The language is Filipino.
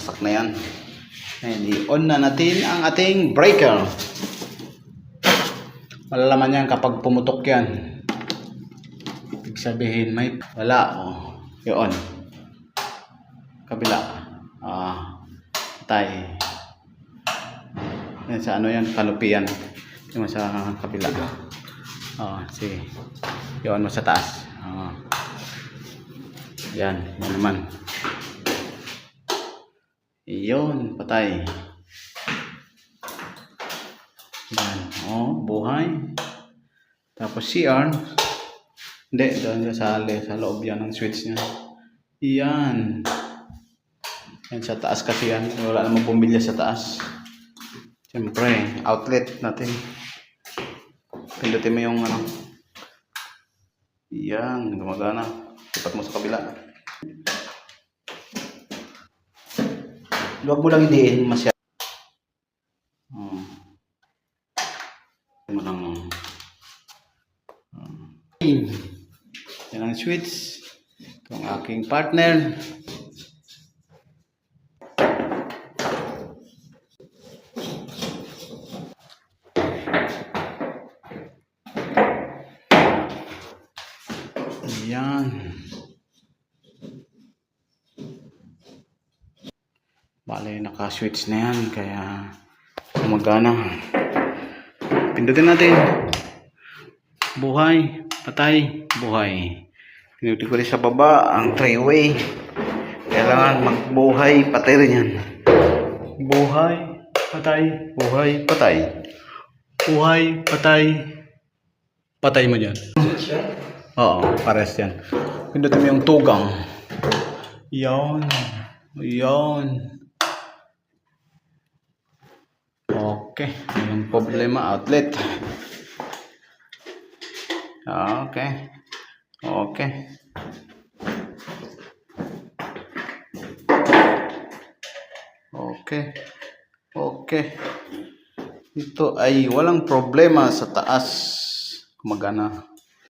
bumagsak na yan. Ayan, i-on na natin ang ating breaker. Malalaman yan kapag pumutok yan. Ibig sabihin may wala. I-on. Kabila. Patay. Yan sa ano yan, kalupian. Yung sa kabila. Sige. I-on mo sa taas. Yan, yan naman. Iyon, patay. Yan, buhay. Tapos CR. Hindi, doon sa loob yan ng switch niya. Yan. Yan sa taas kasi yan. Wala namang bumbilya sa taas. Siyempre, outlet natin. Pindutin mo yung ano. Yan, gumagana. Ipat mo sa kabila. Huwag mo lang hidiin masyado. Yan ang switch. Ito ang aking partner. Yan. Bale, naka-switch na yan. Kaya gumagana. Pindutin natin. Buhay. Patay. Buhay. Pinutin ko rin sa baba ang 3-way. Kailangan magbuhay. Patay rin yan. Buhay. Patay. Buhay. Patay. Buhay. Patay. Patay mo dyan. Oo, pares yan. Pindutin mo yung tugang. Yan. Yan. Okay. Yung problema, outlet. Okay. Okay. Okay. Okay. Ito ay walang problema sa taas. Gumagana.